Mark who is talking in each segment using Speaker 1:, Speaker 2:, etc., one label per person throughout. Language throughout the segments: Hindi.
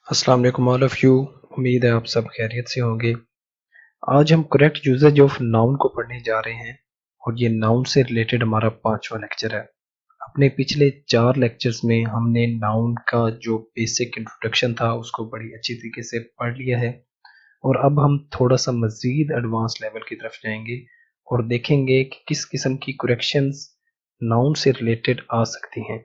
Speaker 1: अस्सलाम वालेकुम ऑल ऑफ यू। उम्मीद है आप सब खैरियत से होंगे। आज हम करेक्ट यूजेज ऑफ नाउन को पढ़ने जा रहे हैं और ये नाउन से रिलेटेड हमारा 5वां लेक्चर है। अपने पिछले 4 लेक्चर्स में हमने नाउन का जो बेसिक इंट्रोडक्शन था उसको बड़ी अच्छी तरीके से पढ़ लिया है और अब हम थोड़ा सा मज़ीद एडवांस लेवल की तरफ जाएंगे और देखेंगे कि किस किस्म की करेक्शंस नाउन से रिलेटेड आ सकती हैं।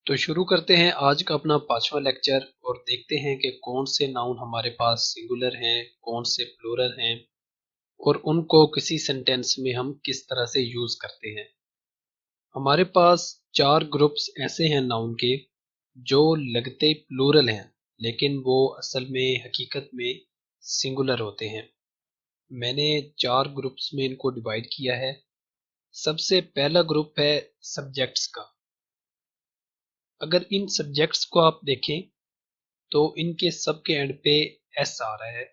Speaker 1: तो शुरू करते हैं आज का अपना 5वां लेक्चर और देखते हैं कि कौन से नाउन हमारे पास सिंगुलर हैं, कौन से प्लूरल हैं और उनको किसी सेंटेंस में हम किस तरह से यूज करते हैं। हमारे पास 4 ग्रुप्स ऐसे हैं नाउन के जो लगते प्लूरल हैं लेकिन वो असल में हकीकत में सिंगुलर होते हैं। मैंने 4 ग्रुप्स में इनको डिवाइड किया है। सबसे पहला ग्रुप है सब्जेक्ट्स का। अगर इन सब्जेक्ट्स को आप देखें तो इनके सब के एंड पे एस आ रहा है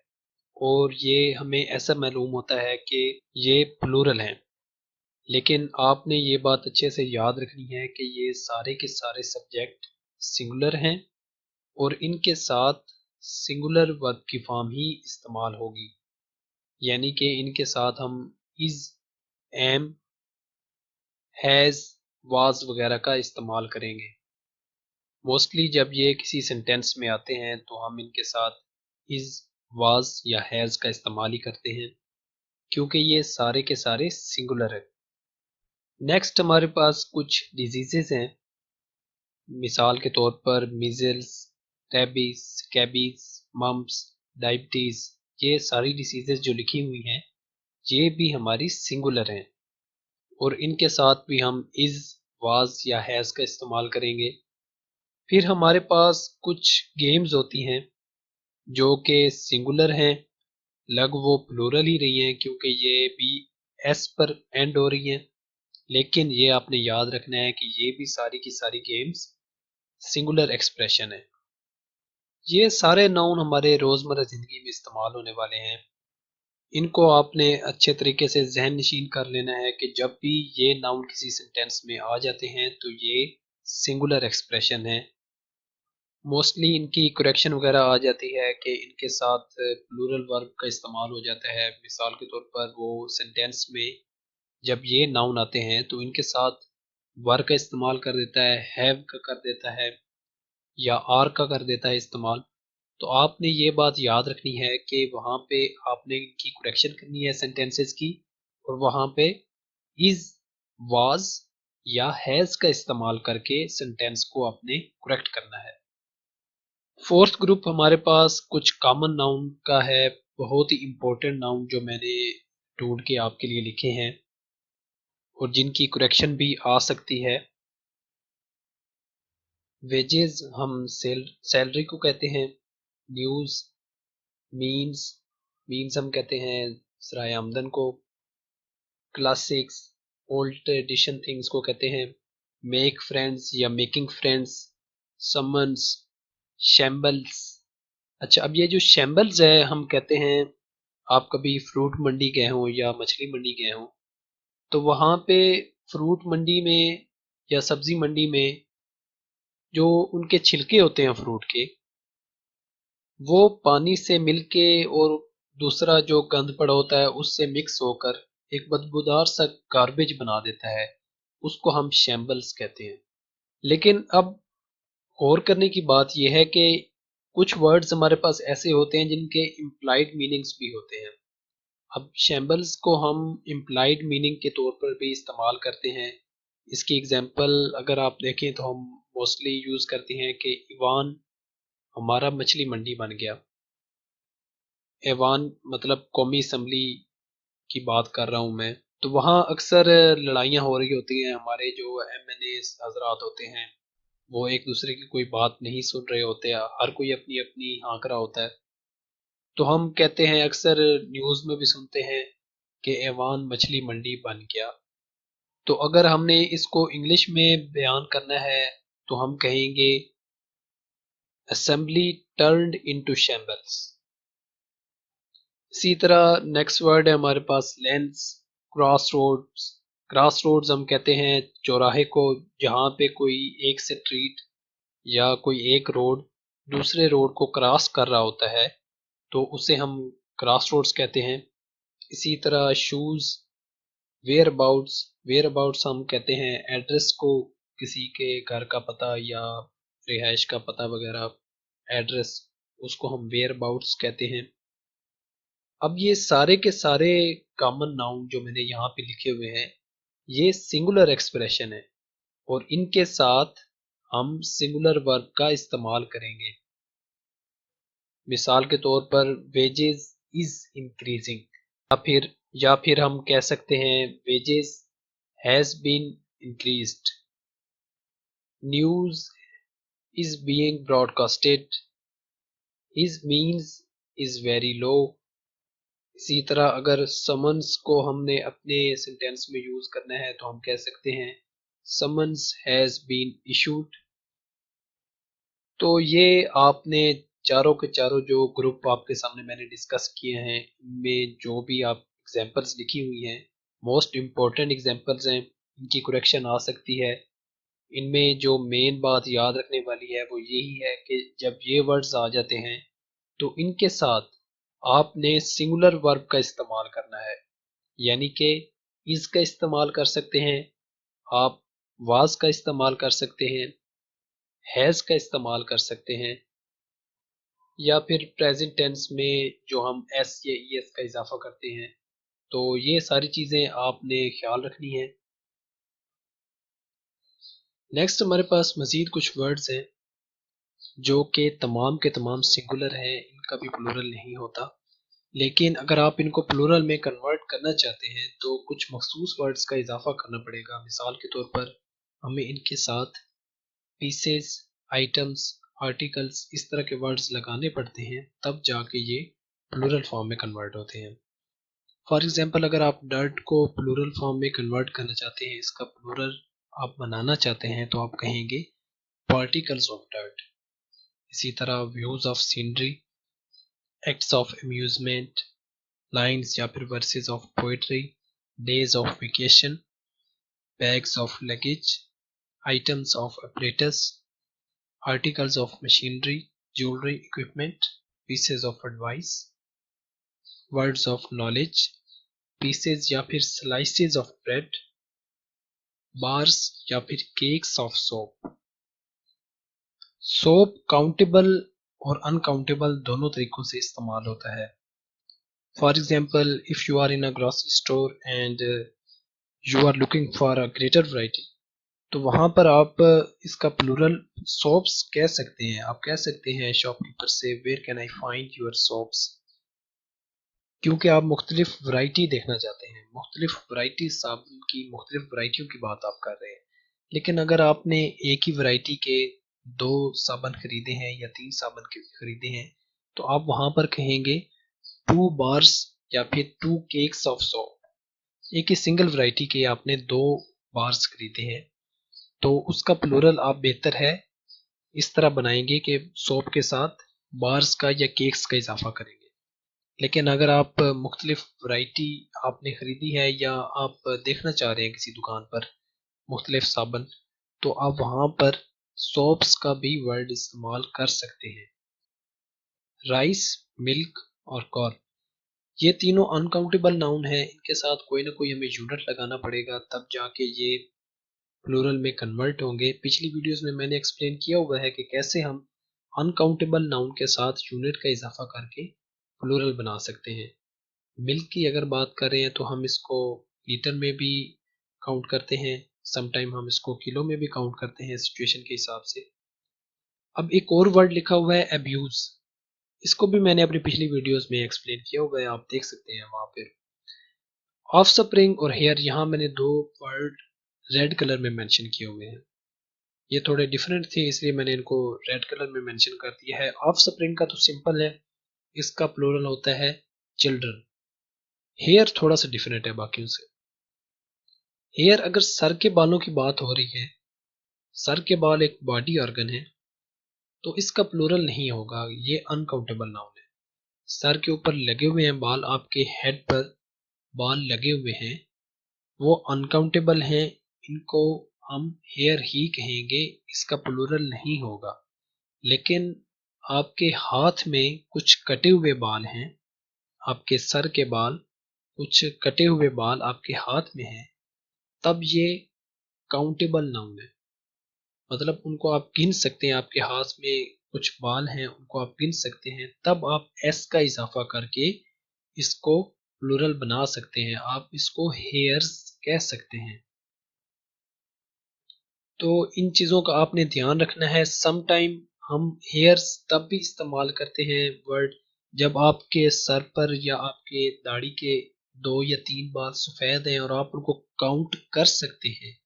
Speaker 1: और ये हमें ऐसा मालूम होता है कि ये प्लूरल हैं। लेकिन आपने ये बात अच्छे से याद रखनी है कि ये सारे के सारे सब्जेक्ट सिंगुलर हैं और इनके साथ सिंगुलर वर्ब की फॉर्म ही इस्तेमाल होगी, यानी कि इनके साथ हम इज, एम, हैज, वाज वगैरह का इस्तेमाल करेंगे। मोस्टली जब ये किसी सेंटेंस में आते हैं तो हम इनके साथ इज, वाज या हैज का इस्तेमाल ही करते हैं क्योंकि ये सारे के सारे सिंगुलर है। नेक्स्ट हमारे पास कुछ डिजीजेस हैं, मिसाल के तौर पर measles, rabies, scabies, mumps, diabetes. ये सारी डिसीजेस जो लिखी हुई हैं ये भी हमारी सिंगुलर हैं और इनके साथ भी हम इज, वाज या हैज का इस्तेमाल करेंगे। फिर हमारे पास कुछ गेम्स होती हैं जो कि सिंगुलर हैं, लग वो प्लूरल ही रही हैं क्योंकि ये भी एस पर एंड हो रही हैं, लेकिन ये आपने याद रखना है कि ये भी सारी की सारी गेम्स सिंगुलर एक्सप्रेशन है। ये सारे नाउन हमारे रोज़मर्रा ज़िंदगी में इस्तेमाल होने वाले हैं। इनको आपने अच्छे तरीके से ज़हन नशीन कर लेना है कि जब भी ये नाउन किसी सेंटेंस में आ जाते हैं तो ये सिंगुलर एक्सप्रेशन है। मोस्टली इनकी करेक्शन वगैरह आ जाती है कि इनके साथ प्लूरल वर्ब का इस्तेमाल हो जाता है। मिसाल के तौर पर वो सेंटेंस में जब ये नाउन आते हैं तो इनके साथ वर का इस्तेमाल कर देता है, हैव का कर देता है या आर का कर देता है इस्तेमाल। तो आपने ये बात याद रखनी है कि वहाँ पे आपने इनकी करेक्शन करनी है सेंटेंसेस की और वहाँ पे इज, वाज या हैज का इस्तेमाल करके सेंटेंस को आपने करेक्ट करना है। फोर्थ ग्रुप हमारे पास कुछ कॉमन नाउन का है, बहुत ही इंपॉर्टेंट नाउन जो मैंने ढूंढ के आपके लिए लिखे हैं और जिनकी करेक्शन भी आ सकती है। वेजेस हम सैलरी को कहते हैं, न्यूज़, मीन्स, मीन्स हम कहते हैं सराय आमदन को, क्लासिक्स, ओल्ड ट्रेडिशन थिंग्स को कहते हैं, मेक फ्रेंड्स या मेकिंग फ्रेंड्स, समन्स, शैम्बल्स। अच्छा, अब ये जो शैम्बल्स है हम कहते हैं, आप कभी फ्रूट मंडी गए हो या मछली मंडी गए हो तो वहाँ पे फ्रूट मंडी में या सब्जी मंडी में जो उनके छिलके होते हैं फ्रूट के, वो पानी से मिलके और दूसरा जो गंद पड़ा होता है उससे मिक्स होकर एक बदबूदार सा गार्बेज बना देता है, उसको हम शैम्बल्स कहते हैं। लेकिन अब गौर करने की बात यह है कि कुछ वर्ड्स हमारे पास ऐसे होते हैं जिनके इम्प्लाइड मीनिंग्स भी होते हैं। अब शैम्बल्स को हम इम्प्लाइड मीनिंग के तौर पर भी इस्तेमाल करते हैं। इसकी एग्जांपल अगर आप देखें तो हम मोस्टली यूज़ करते हैं कि इवान हमारा मछली मंडी बन गया। ऐवान मतलब कौमी असम्बली की बात कर रहा हूँ मैं। तो वहाँ अक्सर लड़ाइयाँ हो रही होती हैं, हमारे जो एमएनए हजरात होते हैं वो एक दूसरे की कोई बात नहीं सुन रहे होते, हर कोई अपनी अपनी हाँक रहा होता है। तो हम कहते हैं, अक्सर न्यूज़ में भी सुनते हैं कि ऐवान मछली मंडी बन गया। तो अगर हमने इसको इंग्लिश में बयान करना है तो हम कहेंगे असेंबली टर्न्ड इनटू शैम्बल्स। इसी तरह नेक्स्ट वर्ड है हमारे पास lens, cross roads. Cross roads हम कहते हैं चौराहे को जहाँ पे कोई एक स्ट्रीट या कोई एक रोड दूसरे रोड को क्रॉस कर रहा होता है तो उसे हम क्रॉस रोड्स कहते हैं। इसी तरह शूज, वेयर अबाउट्स हम कहते हैं एड्रेस को, किसी के घर का पता या रिहाइश का पता वगैरह एड्रेस, उसको हम वेयर अबाउट्स कहते हैं। अब ये सारे के सारे कॉमन नाउन जो मैंने यहाँ पे लिखे हुए हैं ये सिंगुलर एक्सप्रेशन है और इनके साथ हम सिंगुलर वर्ब का इस्तेमाल करेंगे। मिसाल के तौर पर वेजेस इज इंक्रीजिंग, या फिर हम कह सकते हैं wages has been increased, news is being broadcasted, his means is very low. इसी तरह अगर समन्स को हमने अपने सेंटेंस में यूज करना है तो हम कह सकते हैं समन्स हैज बीन इशूड। तो ये आपने चारों के चारों जो ग्रुप आपके सामने मैंने डिस्कस किए हैं इनमें जो भी आप एग्जांपल्स लिखी हुई हैं मोस्ट इम्पोर्टेंट एग्जांपल्स हैं, इनकी करेक्शन आ सकती है। इनमें जो मेन बात याद रखने वाली है वो यही है कि जब ये वर्ड्स आ जाते हैं तो इनके साथ आपने सिंगुलर वर्ब का इस्तेमाल करना है, यानी कि इज का इस्तेमाल कर सकते हैं आप, वाज का इस्तेमाल कर सकते हैं, हैज का इस्तेमाल कर सकते हैं, या फिर प्रेजेंट टेंस में जो हम एस या ई एस का इजाफा करते हैं। तो ये सारी चीज़ें आपने ख्याल रखनी है। नेक्स्ट हमारे पास मज़ीद कुछ वर्ड्स हैं जो कि तमाम के तमाम सिंगुलर हैं, इनका भी प्लूरल नहीं होता, लेकिन अगर आप इनको प्लूरल में कन्वर्ट करना चाहते हैं तो कुछ मखसूस वर्ड्स का इजाफा करना पड़ेगा। मिसाल के तौर पर हमें इनके साथ पीसेस, आइटम्स, आर्टिकल्स इस तरह के वर्ड्स लगाने पड़ते हैं, तब जाके ये प्लूरल फॉर्म में कन्वर्ट होते हैं। फॉर एग्जाम्पल अगर आप डर्ट को प्लूरल फॉर्म में कन्वर्ट करना चाहते हैं, इसका प्लूरल आप बनाना चाहते हैं, तो आप कहेंगे पार्टिकल्स ऑफ डर्ट। इसी तरह views of scenery, acts of amusement, lines या फिर versus of poetry, days of vacation, bags of luggage, items of apparatus, articles of machinery, jewelry, equipment, pieces of advice, words of knowledge, pieces या फिर slices of bread, bars या फिर cakes of soap। Soap countable और अनकाउंटेबल दोनों तरीकों से इस्तेमाल होता है। For example if you are in a grocery store and you are looking for a greater variety, तो वहां पर आप इसका प्लूरल सोप्स कह सकते हैं। आप कह सकते हैं शॉपकीपर से where can I find your soaps, क्योंकि आप मुख्तलिफ वैरायटी देखना चाहते हैं, मुख्तलिफ वैरायटी साबुन की मुख्तलिफ वैरायटियों की बात आप कर रहे हैं। लेकिन अगर आपने एक ही वैरायटी के 2 साबुन खरीदे हैं या 3 साबुन खरीदे हैं तो आप वहां पर कहेंगे 2 बार्स या फिर 2 केक्स ऑफ सोप। एक ही सिंगल वैरायटी के आपने 2 बार्स खरीदे हैं तो उसका प्लूरल आप बेहतर है इस तरह बनाएंगे कि सोप के साथ बार्स का या केक्स का इजाफा करेंगे। लेकिन अगर आप मुख्तलिफ वैरायटी आपने खरीदी है या आप देखना चाह रहे हैं किसी दुकान पर मुख्तलिफ साबुन, तो आप वहाँ पर सोप्स का भी वर्ड इस्तेमाल कर सकते हैं। राइस, मिल्क और कॉर्न, ये तीनों अनकाउंटेबल नाउन है, इनके साथ कोई ना कोई हमें यूनिट लगाना पड़ेगा तब जाके ये प्लूरल में कन्वर्ट होंगे। पिछली वीडियोस में मैंने एक्सप्लेन किया हुआ है कि कैसे हम अनकाउंटेबल नाउन के साथ यूनिट का इजाफा करके प्लूरल बना सकते हैं। मिल्क की अगर बात करें तो हम इसको लीटर में भी काउंट करते हैं, समटाइम हम इसको किलो में भी काउंट करते हैं सिचुएशन के हिसाब से। अब एक और वर्ड लिखा हुआ है अब्यूज, इसको भी मैंने अपनी पिछली वीडियोस में एक्सप्लेन किया हुआ है, आप देख सकते हैं वहां पर। ऑफ स्प्रिंग और हेयर, यहाँ मैंने 2 वर्ड रेड कलर में मेंशन किए हुए हैं, ये थोड़े डिफरेंट थे इसलिए मैंने इनको रेड कलर में मेंशन कर दिया है। ऑफ स्प्रिंग का तो सिंपल है, इसका प्लूरल होता है चिल्ड्रन। हेयर थोड़ा सा डिफरेंट है बाकियों से। हेयर अगर सर के बालों की बात हो रही है, सर के बाल एक बॉडी ऑर्गन है, तो इसका प्लूरल नहीं होगा, ये अनकाउंटेबल नाउन है। सर के ऊपर लगे हुए हैं बाल, आपके हेड पर बाल लगे हुए हैं, वो अनकाउंटेबल हैं, इनको हम हेयर ही कहेंगे, इसका प्लूरल नहीं होगा। लेकिन आपके हाथ में कुछ कटे हुए बाल हैं, आपके सर के बाल, कुछ कटे हुए बाल आपके हाथ में हैं, तब ये काउंटेबल नाउन है। मतलब उनको आप गिन सकते हैं, आपके हाथ में कुछ बाल हैं उनको आप गिन सकते हैं, तब आप एस का इजाफा करके इसको प्लूरल बना सकते हैं, आप इसको हेयर्स कह सकते हैं। तो इन चीज़ों का आपने ध्यान रखना है। सम टाइम हम हेयर्स तब भी इस्तेमाल करते हैं वर्ड जब आपके सर पर या आपके दाढ़ी के 2 या 3 बाल सफ़ेद हैं और आप उनको काउंट कर सकते हैं,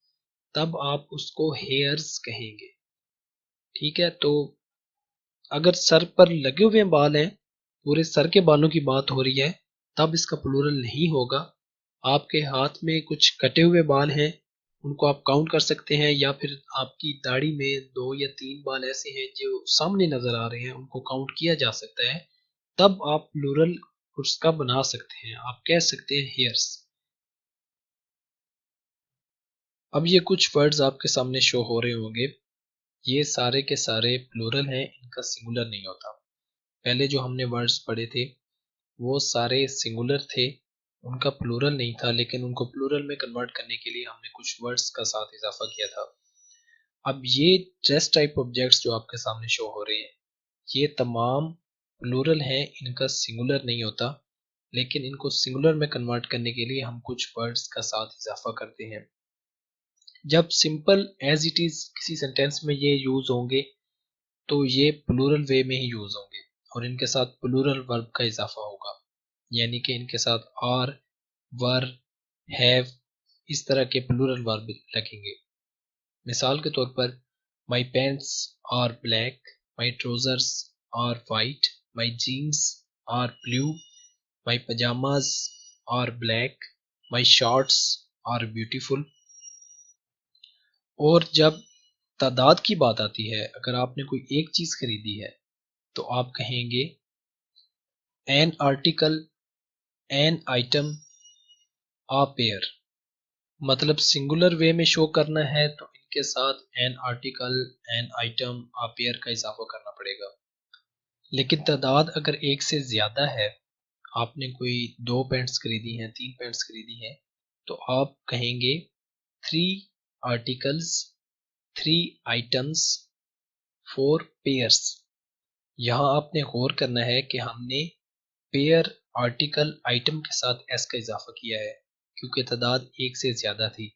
Speaker 1: तब आप उसको हेयर्स कहेंगे। ठीक है, तो अगर सर पर लगे हुए बाल हैं, पूरे सर के बालों की बात हो रही है, तब इसका प्लूरल नहीं होगा। आपके हाथ में कुछ कटे हुए बाल हैं, उनको आप काउंट कर सकते हैं, या फिर आपकी दाढ़ी में 2 या 3 बाल ऐसे हैं जो सामने नजर आ रहे हैं, उनको काउंट किया जा सकता है, तब आप प्लूरल उसका बना सकते हैं, आप कह सकते हैं हेयर्स। अब ये कुछ वर्ड्स आपके सामने शो हो रहे होंगे, ये सारे के सारे प्लूरल हैं, इनका सिंगुलर नहीं होता। पहले जो हमने वर्ड्स पढ़े थे वो सारे सिंगुलर थे, उनका प्लूरल नहीं था, लेकिन उनको प्लूरल में कन्वर्ट करने के लिए हमने कुछ वर्ड्स का साथ इजाफा किया था। अब ये ड्रेस टाइप ऑब्जेक्ट्स जो आपके सामने शो हो रहे हैं, ये तमाम प्लूरल हैं, इनका सिंगुलर नहीं होता, लेकिन इनको सिंगुलर में कन्वर्ट करने के लिए हम कुछ वर्ड्स का साथ इजाफा करते हैं। जब सिंपल एज इट इज किसी सेंटेंस में ये यूज होंगे तो ये प्लूरल वे में ही यूज होंगे और इनके साथ प्लूरल वर्ब का इजाफा होगा, यानी कि इनके साथ आर, वर, हैव, इस तरह के प्लूरल वर्ब लगेंगे। मिसाल के तौर पर my pants are black, my trousers are white, my jeans are blue, my pyjamas are black, my shorts are beautiful. और जब तादाद की बात आती है, अगर आपने कोई एक चीज खरीदी है तो आप कहेंगे an article, an item, a pair. मतलब सिंगुलर वे में शो करना है तो इनके साथ an article, an item, a pair का इजाफा करना पड़ेगा। लेकिन तादाद अगर एक से ज्यादा है, आपने कोई 2 पैंट्स खरीदी हैं, 3 पैंट्स खरीदी हैं, तो आप कहेंगे 3 आर्टिकल्स, 3 आइटम्स, 4 पेयर्स। यहाँ आपने गौर करना है कि हमने पेयर, आर्टिकल, आइटम के साथ एस का इजाफा किया है क्योंकि तादाद एक से ज्यादा थी।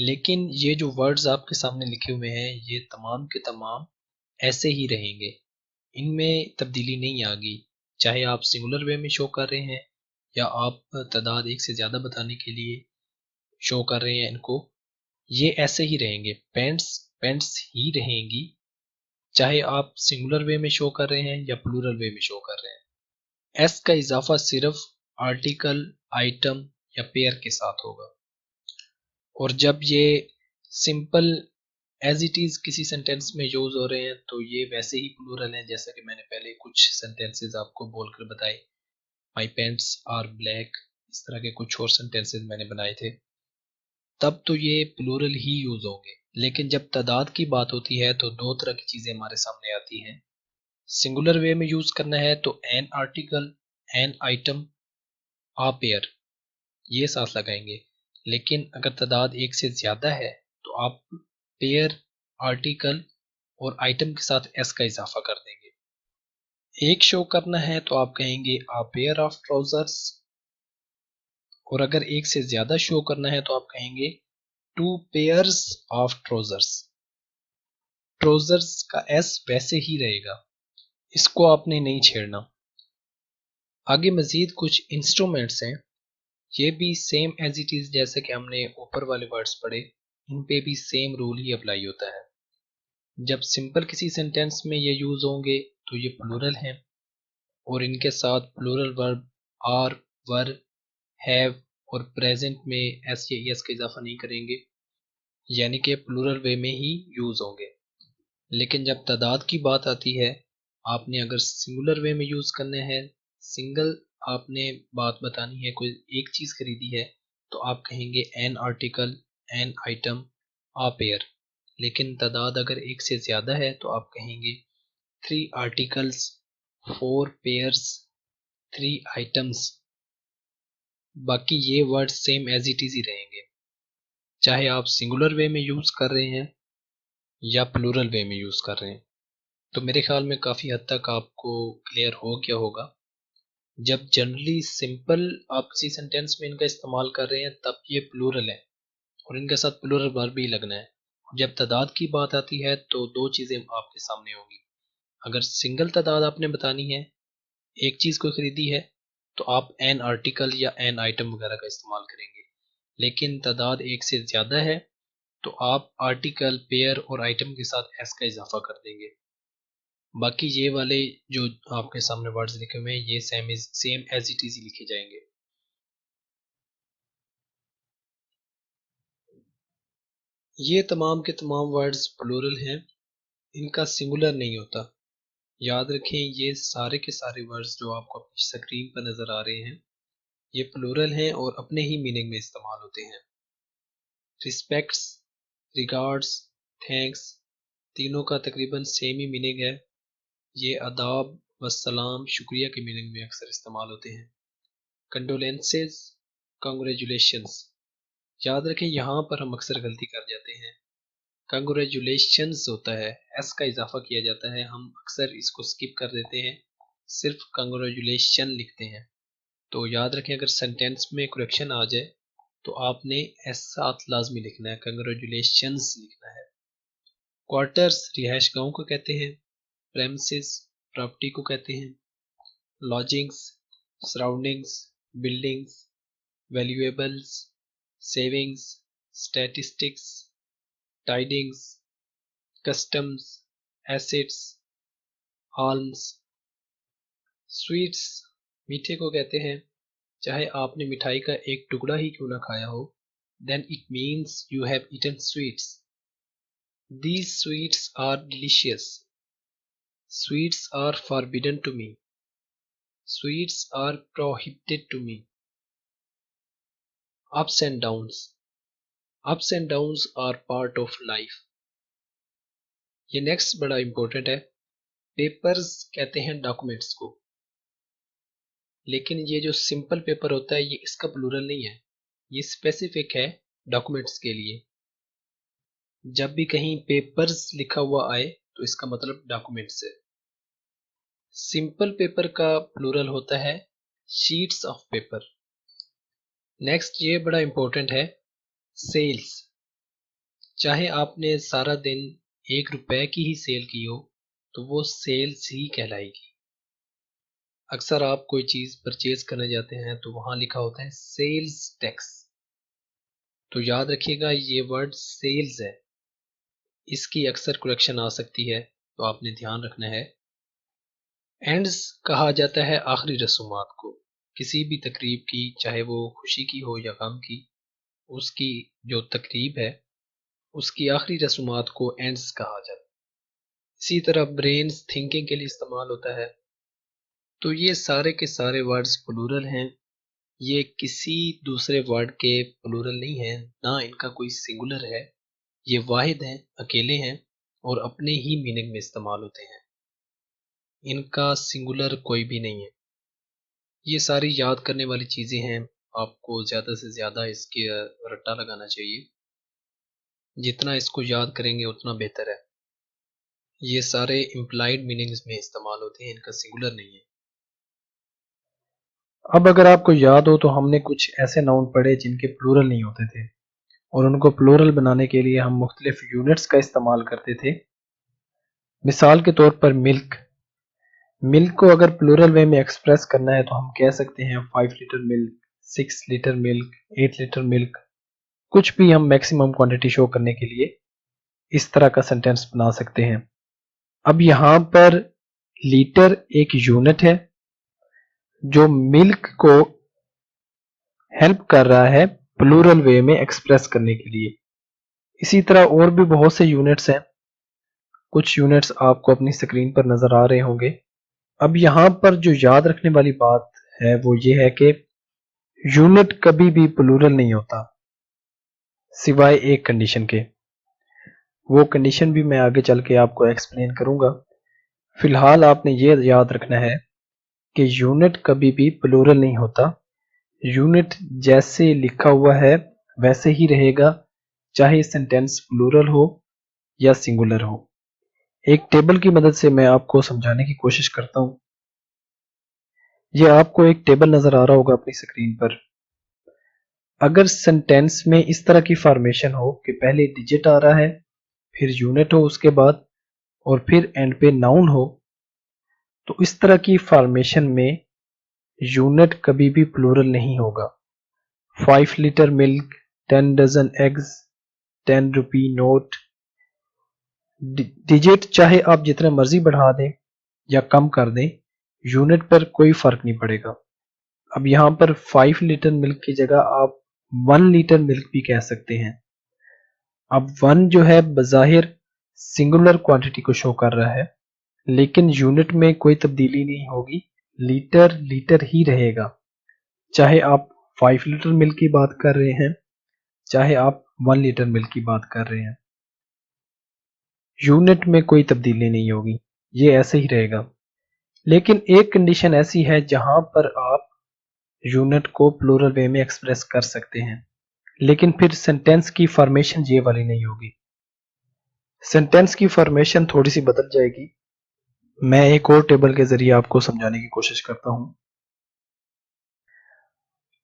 Speaker 1: लेकिन ये जो वर्ड्स आपके सामने लिखे हुए हैं ये तमाम के तमाम ऐसे ही रहेंगे, इनमें तब्दीली नहीं आ गई, चाहे आप सिंगुलर वे में शो कर रहे हैं या आप तादाद एक से ज़्यादा बताने के लिए शो कर रहे हैं इनको, ये ऐसे ही रहेंगे, पेंट्स पेंट्स ही रहेंगी, चाहे आप सिंगुलर वे में शो कर रहे हैं या प्लूरल वे में शो कर रहे हैं। एस का इजाफा सिर्फ आर्टिकल, आइटम या पेयर के साथ होगा। और जब ये सिंपल एज इट इज किसी सेंटेंस में यूज हो रहे हैं तो ये वैसे ही प्लूरल हैं जैसा कि मैंने पहले कुछ सेंटेंसेस आपको बोलकर बताए, माई पेंट्स आर ब्लैक, इस तरह के कुछ और सेंटेंसेस मैंने बनाए थे, तब तो ये प्लूरल ही यूज होंगे। लेकिन जब तादाद की बात होती है तो 2 तरह की चीजें हमारे सामने आती हैं। सिंगुलर वे में यूज करना है तो an article, an item, a pair, ये साथ लगाएंगे। लेकिन अगर तादाद एक से ज्यादा है तो आप पेयर, आर्टिकल और आइटम के साथ एस का इजाफा कर देंगे। एक शो करना है तो आप कहेंगे आ पेयर ऑफ ट्राउजर्स, और अगर एक से ज्यादा शो करना है तो आप कहेंगे 2 पेयर्स ऑफ ट्राउजर्स। ट्राउजर्स का एस वैसे ही रहेगा, इसको आपने नहीं छेड़ना। आगे मजीद कुछ इंस्ट्रूमेंट्स हैं, ये भी सेम एज इट इज जैसे कि हमने ऊपर वाले वर्ड्स पढ़े, इन पे भी सेम रूल ही अप्लाई होता है। जब सिंपल किसी सेंटेंस में ये यूज होंगे तो ये प्लूरल हैं और इनके साथ plural verb are, were, have और प्रेजेंट में एस या एस का इजाफा नहीं करेंगे, यानी कि प्लूरल वे में ही यूज होंगे। लेकिन जब तादाद की बात आती है, आपने अगर सिंगुलर वे में यूज करना है, सिंगल आपने बात बतानी है, कोई एक चीज खरीदी है, तो आप कहेंगे an article, an item, a pair. लेकिन तादाद अगर एक से ज्यादा है तो आप कहेंगे 3 आर्टिकल्स, 4 पेयर्स, 3 आइटम्स। बाकी ये word same as it is ही रहेंगे, चाहे आप सिंगुलर वे में यूज कर रहे हैं या प्लूरल वे में यूज कर रहे हैं। तो मेरे ख्याल में काफी हद तक आपको क्लियर हो गया होगा। जब जनरली सिंपल आप किसी सेंटेंस में इनका इस्तेमाल कर रहे हैं तब ये प्लूरल है और इनके साथ प्लूरल वर्ब भी लगना है। जब तादाद की बात आती है तो दो चीजें आपके सामने होंगी। अगर सिंगल तादाद आपने बतानी है, एक चीज को खरीदी है, तो आप एन आर्टिकल या एन आइटम वगैरह का इस्तेमाल करेंगे। लेकिन तादाद एक से ज्यादा है तो आप आर्टिकल, पेयर और आइटम के साथ एस का इजाफा कर देंगे। बाकी ये वाले जो आपके सामने वर्ड्स लिखे हुए हैं ये सेम एज इट इज लिखे जाएंगे। ये तमाम के तमाम वर्ड्स प्लूरल हैं, इनका सिंगुलर नहीं होता। याद रखें ये सारे के सारे वर्ड्स जो आपको अपनी स्क्रीन पर नजर आ रहे हैं ये प्लूरल हैं और अपने ही मीनिंग में इस्तेमाल होते हैं। रिस्पेक्ट्स, रिगार्ड्स, थैंक्स, तीनों का तकरीबन सेम ही मीनिंग है। ये आदाब व सलाम, शुक्रिया के मीनिंग में अक्सर इस्तेमाल होते हैं। Condolences, congratulations. याद रखें यहाँ पर हम अक्सर गलती कर जाते हैं। कंग्रेचुलेशंस होता है, एस का इजाफा किया जाता है, हम अक्सर इसको स्किप कर देते हैं, सिर्फ कंग्रेचुलेशन लिखते हैं। तो याद रखें अगर सेंटेंस में करेक्शन आ जाए तो आपने एस साथ लाजमी लिखना है, कंग्रेचुलेशंस लिखना है। क्वार्टर्स रिहाइश गांव को कहते हैं। प्रेमिसेस प्रॉपर्टी को कहते हैं। Lodgings, surroundings, buildings, valuables, savings, statistics, tidings, customs, assets, alms. Sweets मीठे को कहते हैं, चाहे आपने मिठाई का एक टुकड़ा ही क्यों ना खाया हो, then it means you have eaten sweets. These sweets are delicious. Sweets are forbidden to me. Sweets are prohibited to me. Ups and downs. Ups and downs are part of life. ये नेक्स्ट बड़ा इंपॉर्टेंट है। पेपर्स कहते हैं डॉक्यूमेंट्स को, लेकिन ये जो सिंपल पेपर होता है ये इसका प्लूरल नहीं है, ये स्पेसिफिक है डॉक्यूमेंट्स के लिए। जब भी कहीं पेपर्स लिखा हुआ आए तो इसका मतलब डॉक्यूमेंट्स है। सिंपल पेपर का प्लूरल होता है शीट्स ऑफ पेपर। नेक्स्ट ये बड़ा इंपॉर्टेंट है, सेल्स। चाहे आपने सारा दिन 1 रुपए की ही सेल की हो तो वो सेल्स ही कहलाएगी। अक्सर आप कोई चीज परचेज करने जाते हैं तो वहां लिखा होता है सेल्स टैक्स, तो याद रखिएगा ये वर्ड सेल्स है, इसकी अक्सर करेक्शन आ सकती है तो आपने ध्यान रखना है। एंड्स कहा जाता है आखिरी रसूमात को, किसी भी तकरीब की, चाहे वो खुशी की हो या गम की, उसकी जो तकरीब है उसकी आखिरी रसूमात को एंड्स कहा जाता है। इसी तरह ब्रेन्स थिंकिंग के लिए इस्तेमाल होता है। तो ये सारे के सारे वर्ड्स प्लूरल हैं, ये किसी दूसरे वर्ड के प्लूरल नहीं है, ना इनका कोई सिंगुलर है, ये वाहिद हैं, अकेले हैं और अपने ही मीनिंग में इस्तेमाल होते हैं, इनका सिंगुलर कोई भी नहीं है। ये सारी याद करने वाली चीज़ें हैं, आपको ज़्यादा से ज़्यादा इसके रट्टा लगाना चाहिए, जितना इसको याद करेंगे उतना बेहतर है। ये सारे इम्प्लाइड मीनिंग्स में इस्तेमाल होते हैं, इनका सिंगुलर नहीं है। अब अगर आपको याद हो तो हमने कुछ ऐसे नाउन पढ़े जिनके प्लूरल नहीं होते थे और उनको प्लूरल बनाने के लिए हम मुख्तलिफ यूनिट्स का इस्तेमाल करते थे। मिसाल के तौर पर मिल्क, मिल्क को अगर प्लूरल वे में एक्सप्रेस करना है तो हम कह सकते हैं 5 litre milk, 6 litre milk, 8 litre milk, कुछ भी हम मैक्सिमम क्वांटिटी शो करने के लिए इस तरह का सेंटेंस बना सकते हैं। अब यहाँ पर लीटर एक यूनिट है जो मिल्क को हेल्प कर रहा है प्लूरल वे में एक्सप्रेस करने के लिए। इसी तरह और भी बहुत से यूनिट्स हैं, कुछ यूनिट्स आपको अपनी स्क्रीन पर नजर आ रहे होंगे। अब यहाँ पर जो याद रखने वाली बात है वो ये है कि यूनिट कभी भी प्लूरल नहीं होता सिवाय एक कंडीशन के। वो कंडीशन भी मैं आगे चल के आपको एक्सप्लेन करूंगा। फिलहाल आपने ये याद रखना है कि यूनिट कभी भी प्लूरल नहीं होता। यूनिट जैसे लिखा हुआ है वैसे ही रहेगा, चाहे सेंटेंस प्लूरल हो या सिंगुलर हो। एक टेबल की मदद से मैं आपको समझाने की कोशिश करता हूं। यह आपको एक टेबल नजर आ रहा होगा अपनी स्क्रीन पर। अगर सेंटेंस में इस तरह की फॉर्मेशन हो कि पहले डिजिट आ रहा है, फिर यूनिट हो उसके बाद, और फिर एंड पे नाउन हो, तो इस तरह की फॉर्मेशन में यूनिट कभी भी प्लूरल नहीं होगा। 5 litre milk, 10 dozen eggs, 10 rupee note. Digit चाहे आप जितने मर्जी बढ़ा दें या कम कर दें, यूनिट पर कोई फर्क नहीं पड़ेगा। अब यहाँ पर 5 लीटर मिल्क की जगह आप 1 लीटर मिल्क भी कह सकते हैं। अब 1 जो है बज़ाहिर सिंगुलर क्वांटिटी को शो कर रहा है, लेकिन यूनिट में कोई तब्दीली नहीं होगी, लीटर लीटर ही रहेगा। चाहे आप 5 लीटर मिल्क की बात कर रहे हैं, चाहे आप 1 लीटर मिल्क की बात कर रहे हैं, यूनिट में कोई तब्दीली नहीं होगी, ये ऐसे ही रहेगा। लेकिन एक कंडीशन ऐसी है जहां पर आप यूनिट को प्लूरल वे में एक्सप्रेस कर सकते हैं, लेकिन फिर सेंटेंस की फॉर्मेशन ये वाली नहीं होगी। सेंटेंस की फॉर्मेशन थोड़ी सी बदल जाएगी। मैं एक और टेबल के जरिए आपको समझाने की कोशिश करता हूं।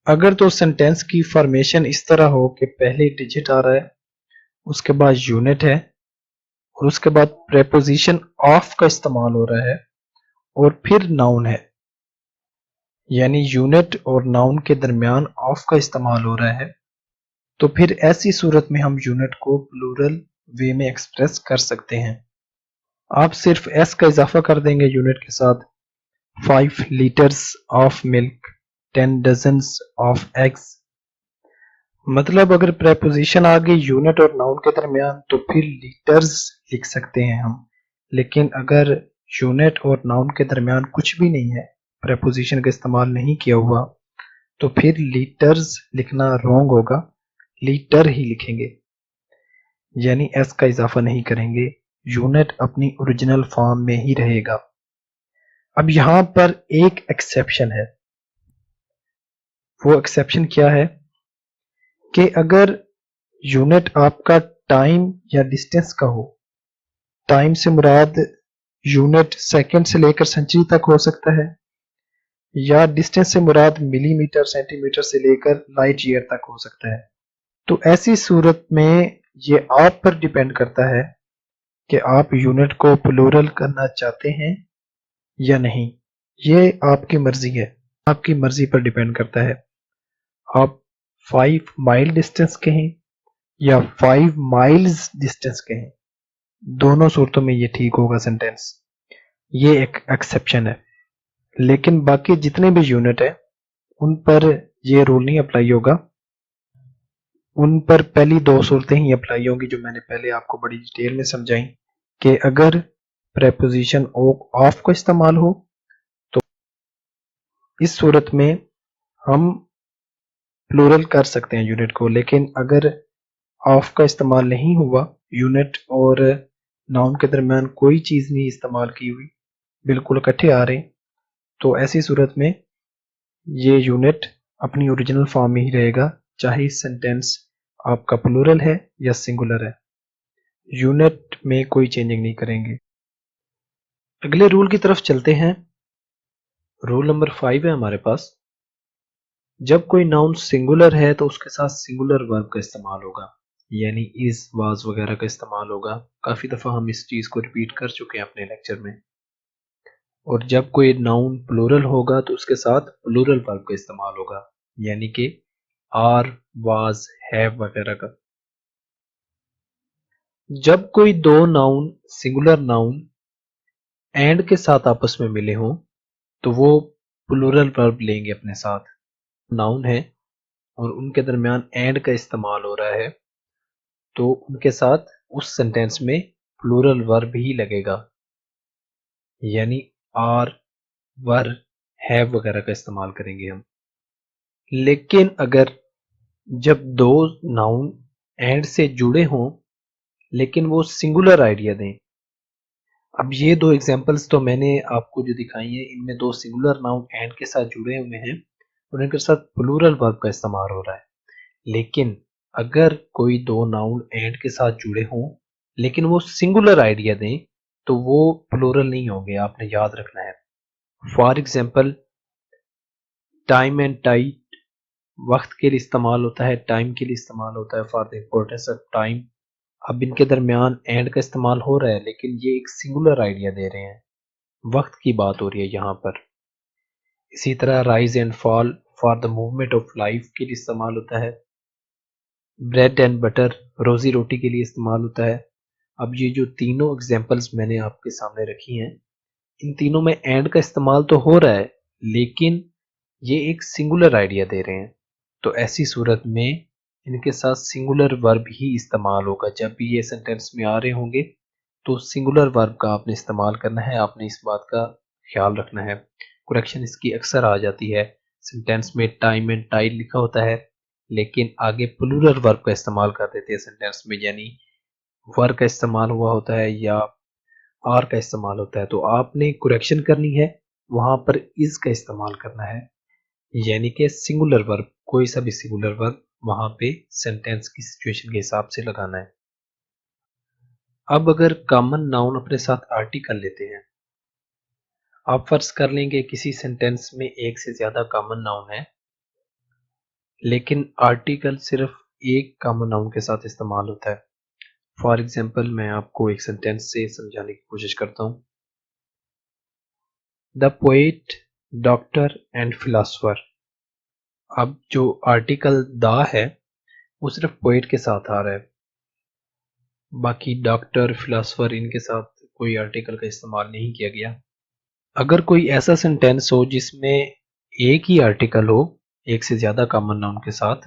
Speaker 1: अगर तो सेंटेंस की फॉर्मेशन इस तरह हो कि पहले डिजिट आ रहा है, उसके बाद यूनिट है, और उसके बाद प्रेपोजिशन ऑफ का इस्तेमाल हो रहा है, और फिर नाउन है, यानी यूनिट और नाउन के दरमियान ऑफ का इस्तेमाल हो रहा है, तो फिर ऐसी सूरत में हम यूनिट को प्लूरल वे में एक्सप्रेस कर सकते हैं। आप सिर्फ एस का इजाफा कर देंगे यूनिट के साथ। 5 litres of milk, 10 dozens of eggs. मतलब अगर प्रेपोजिशन आ गई यूनिट और नाउन के दरमियान तो फिर लीटर्स लिख सकते हैं हम। लेकिन अगर यूनिट और नाउन के दरमियान कुछ भी नहीं है, प्रेपोजिशन का इस्तेमाल नहीं किया हुआ, तो फिर लीटर्स लिखना रॉन्ग होगा, लीटर ही लिखेंगे, यानी एस का इजाफा नहीं करेंगे। यूनिट अपनी ओरिजिनल फॉर्म में ही रहेगा। अब यहां पर एक एक्सेप्शन है। वो एक्सेप्शन क्या है कि अगर यूनिट आपका टाइम या डिस्टेंस का हो, टाइम से मुराद यूनिट सेकंड से लेकर सेंचुरी तक हो सकता है, या डिस्टेंस से मुराद मिलीमीटर सेंटीमीटर से लेकर लाइट ईयर तक हो सकता है, तो ऐसी सूरत में ये आप पर डिपेंड करता है कि आप यूनिट को प्लूरल करना चाहते हैं या नहीं। ये आपकी मर्जी है, आपकी मर्जी पर डिपेंड करता है। आप 5 माइल डिस्टेंस कहें या 5 माइल्स डिस्टेंस कहें, दोनों सूरतों में ये ठीक होगा सेंटेंस। ये एक एक्सेप्शन है। लेकिन बाकी जितने भी यूनिट है उन पर ये रूल नहीं अप्लाई होगा। उन पर पहली 2 सूरतें ही अप्लाई होंगी जो मैंने पहले आपको बड़ी डिटेल में समझाई, कि अगर प्रेपोजिशन ऑफ का इस्तेमाल हो तो इस सूरत में हम प्लूरल कर सकते हैं यूनिट को। लेकिन अगर ऑफ का इस्तेमाल नहीं हुआ, यूनिट और नाउन के दरमियान कोई चीज नहीं इस्तेमाल की हुई, बिल्कुल इकट्ठे आ रहे, तो ऐसी सूरत में ये यूनिट अपनी ओरिजिनल फॉर्म में ही रहेगा, चाहे सेंटेंस आपका प्लूरल है या सिंगुलर है। यूनिट में कोई चेंजिंग नहीं करेंगे। अगले रूल की तरफ चलते हैं। रूल नंबर 5 है हमारे पास। जब कोई नाउन सिंगुलर है तो उसके साथ सिंगुलर वर्ब का इस्तेमाल होगा, यानी इज, वाज वगैरह का इस्तेमाल होगा। काफी दफा हम इस चीज को रिपीट कर चुके हैं अपने लेक्चर में। और जब कोई नाउन प्लूरल होगा तो उसके साथ प्लूरल वर्ब का इस्तेमाल होगा, यानी कि आर, वाज, हैव वगैरह का। जब कोई दो नाउन सिंगुलर नाउन एंड के साथ आपस में मिले हों तो वो प्लूरल वर्ब लेंगे अपने साथ। नाउन है और उनके दरमियान एंड का इस्तेमाल हो रहा है, तो उनके साथ उस सेंटेंस में प्लूरल वर्ब ही लगेगा, यानी आर, वर, हैव वगैरह का इस्तेमाल करेंगे हम। लेकिन अगर जब दो नाउन एंड से जुड़े हों लेकिन वो सिंगुलर आइडिया दें, अब ये दो एग्जांपल्स तो मैंने आपको जो दिखाई है, इनमें दो सिंगुलर नाउन एंड के साथ जुड़े हुए हैं और इनके साथ प्लूरल वर्ब का इस्तेमाल हो रहा है। लेकिन अगर कोई दो नाउन एंड के साथ जुड़े हों लेकिन वो सिंगुलर आइडिया दें तो वो प्लूरल नहीं होंगे, आपने याद रखना है। For example, time and tight वक्त के लिए इस्तेमाल होता है, टाइम के लिए इस्तेमाल होता है, for the importance of time. अब इनके दरमियान एंड का इस्तेमाल हो रहा है लेकिन ये एक सिंगुलर आइडिया दे रहे हैं, वक्त की बात हो रही है यहाँ पर। इसी तरह rise and fall for the movement of life के लिए इस्तेमाल होता है। ब्रेड एंड बटर रोजी रोटी के लिए इस्तेमाल होता है। अब ये जो तीनों एग्जांपल्स मैंने आपके सामने रखी हैं, इन तीनों में एंड का इस्तेमाल तो हो रहा है लेकिन ये एक सिंगुलर आइडिया दे रहे हैं। तो ऐसी सूरत में इनके साथ सिंगुलर वर्ब ही इस्तेमाल होगा। जब भी ये सेंटेंस में आ रहे होंगे तो सिंगुलर वर्ब का आपने इस्तेमाल करना है, आपने इस बात का ख्याल रखना है। करेक्शन इसकी अक्सर आ जाती है, सेंटेंस में टाइम एंड टाइड लिखा होता है लेकिन आगे प्लूरल वर्ब का इस्तेमाल कर देते हैं सेंटेंस में, यानी वर का इस्तेमाल हुआ होता है या आर का इस्तेमाल होता है। तो आपने करेक्शन करनी है, वहां पर इज का इस्तेमाल करना है, यानी कि सिंगुलर वर्ब, कोई सा भी सिंगुलर वर्ब वहां पे सेंटेंस की सिचुएशन के हिसाब से लगाना है। अब अगर कॉमन नाउन अपने साथ आर्टिकल लेते हैं, आप फर्ज कर लेंगे किसी सेंटेंस में एक से ज्यादा कॉमन नाउन है लेकिन आर्टिकल सिर्फ एक कॉमन नाउन के साथ इस्तेमाल होता है। फॉर एग्जाम्पल, मैं आपको एक सेंटेंस से समझाने की कोशिश करता हूँ। The poet, doctor and philosopher. अब जो आर्टिकल द है वो सिर्फ पोएट के साथ आ रहा है, बाकी डॉक्टर, फिलोसफर इनके साथ कोई आर्टिकल का इस्तेमाल नहीं किया गया। अगर कोई ऐसा सेंटेंस हो जिसमें एक ही आर्टिकल हो एक से ज्यादा कॉमन नाउन के साथ,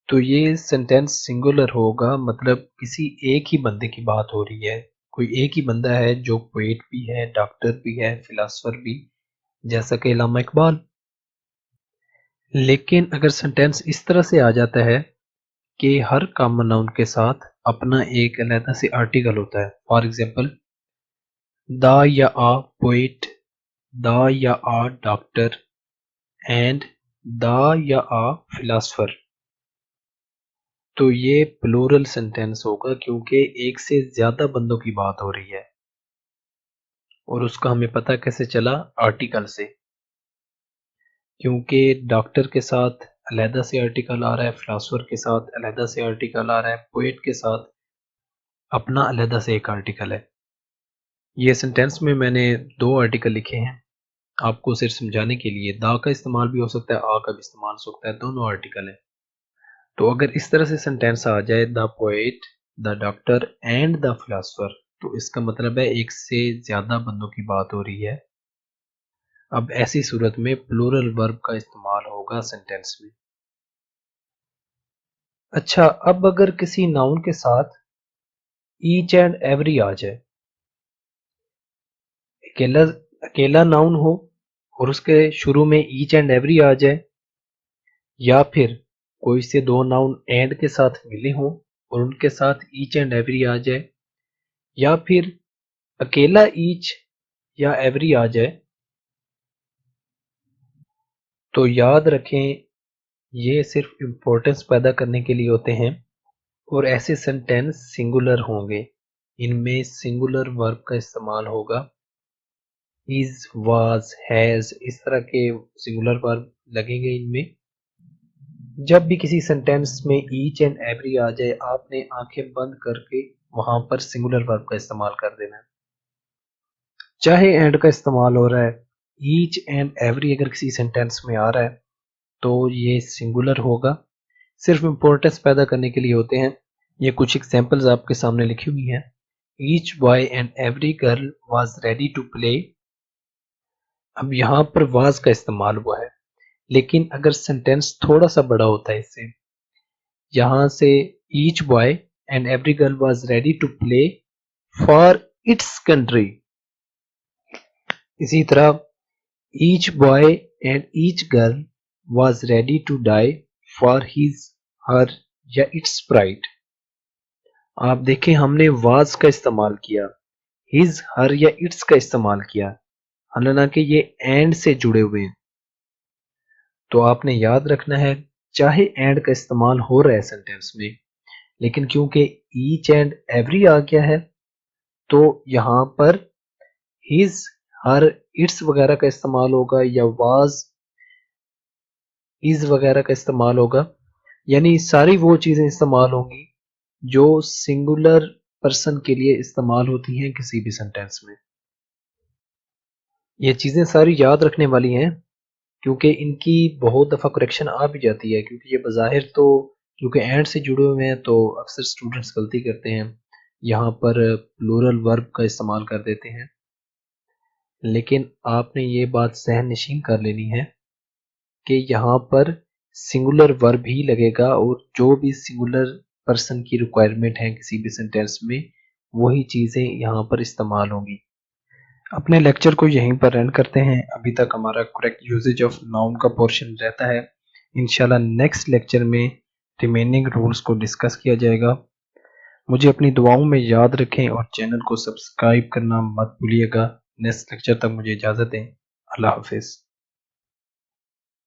Speaker 1: तो ये सेंटेंस सिंगुलर होगा, मतलब किसी एक ही बंदे की बात हो रही है। कोई एक ही बंदा है जो पोएट भी है, डॉक्टर भी है, फिलोसफर भी, जैसा कि अल्लामा इकबाल। लेकिन अगर सेंटेंस इस तरह से आ जाता है कि हर कॉमन नाउन के साथ अपना एक अलग से आर्टिकल होता है, फॉर एग्जाम्पल द या आ पोएट, द या आ डॉक्टर एंड द या आ फिलोसफर, तो ये प्लूरल सेंटेंस होगा क्योंकि एक से ज्यादा बंदों की बात हो रही है। और उसका हमें पता कैसे चला? आर्टिकल से, क्योंकि डॉक्टर के साथ अलहदा से आर्टिकल आ रहा है, फिलोसफर के साथ अलहदा से आर्टिकल आ रहा है, पोएट के साथ अपना अलहदा से एक आर्टिकल है। ये सेंटेंस में मैंने दो आर्टिकल लिखे हैं आपको सिर्फ समझाने के लिए। दा का इस्तेमाल भी हो सकता है, आ का भी इस्तेमाल हो सकता है, दोनों आर्टिकल है। तो अगर इस तरह से सेंटेंस आ जाए, the poet, the doctor and the philosopher, तो इसका मतलब है एक से ज्यादा बंदों की बात हो रही है। अब ऐसी सूरत में प्लूरल वर्ब का इस्तेमाल होगा सेंटेंस में। अच्छा, अब अगर किसी नाउन के साथ ईच एंड एवरी आ जाए, अकेला अकेला नाउन हो और उसके शुरू में ईच एंड एवरी आ जाए, या फिर कोई से दो नाउन एंड के साथ मिले हों और उनके साथ ईच एंड एवरी आ जाए, या फिर अकेला ईच या एवरी आ जाए, तो याद रखें ये सिर्फ इम्पोर्टेंस पैदा करने के लिए होते हैं और ऐसे सेंटेंस सिंगुलर होंगे। इनमें सिंगुलर वर्ब का इस्तेमाल होगा। इज, वाज, हैज, इस तरह के सिंगुलर वर्ब लगेंगे इनमें। जब भी किसी सेंटेंस में ईच एंड एवरी आ जाए, आपने आंखें बंद करके वहां पर सिंगुलर वर्ब का इस्तेमाल कर देना है। चाहे एंड का इस्तेमाल हो रहा है, ईच एंड एवरी अगर किसी सेंटेंस में आ रहा है तो ये सिंगुलर होगा, सिर्फ इम्पोर्टेंस पैदा करने के लिए होते हैं। ये कुछ एग्जांपल्स आपके सामने लिखी हुई हैं। Each boy and every girl was ready to play. अब यहाँ पर वाज का इस्तेमाल हुआ है, लेकिन अगर सेंटेंस थोड़ा सा बड़ा होता है इससे, यहाँ से each boy and every girl was ready to play for its country. इसी तरह each boy and each girl was ready to die for his, her या इट्स प्राइड। आप देखें हमने वाज का इस्तेमाल किया, हिज, हर या इट्स का इस्तेमाल किया, हालांकि ये एंड से जुड़े हुए हैं। तो आपने याद रखना है, चाहे एंड का इस्तेमाल हो रहा है सेंटेंस में, लेकिन क्योंकि ईच एंड एवरी आ गया है तो यहाँ पर हिज, हर, इट्स वगैरह का इस्तेमाल होगा या वाज, इज वगैरह का इस्तेमाल होगा। यानी सारी वो चीजें इस्तेमाल होंगी जो सिंगुलर पर्सन के लिए इस्तेमाल होती हैं किसी भी सेंटेंस में। ये चीजें सारी याद रखने वाली हैं क्योंकि इनकी बहुत दफा करेक्शन आ भी जाती है, क्योंकि ये बज़ाहिर तो क्योंकि एंड से जुड़े हुए हैं तो अक्सर स्टूडेंट्स गलती करते हैं, यहाँ पर प्लूरल वर्ब का इस्तेमाल कर देते हैं। लेकिन आपने ये बात सहन नशीन कर लेनी है कि यहाँ पर सिंगुलर वर्ब ही लगेगा और जो भी सिंगुलर पर्सन की रिक्वायरमेंट है किसी भी सेंटेंस में, वही चीज़ें यहाँ पर इस्तेमाल होंगी। अपने लेक्चर को यहीं पर एंड करते हैं। अभी तक हमारा करेक्ट यूजेज ऑफ नाउन का पोर्शन रहता है। इंशाल्लाह नेक्स्ट लेक्चर में रिमेनिंग रूल्स को डिस्कस किया जाएगा। मुझे अपनी दुआओं में याद रखें और चैनल को सब्सक्राइब करना मत भूलिएगा। नेक्स्ट लेक्चर तक मुझे इजाज़त दें। अल्लाह हाफिज़।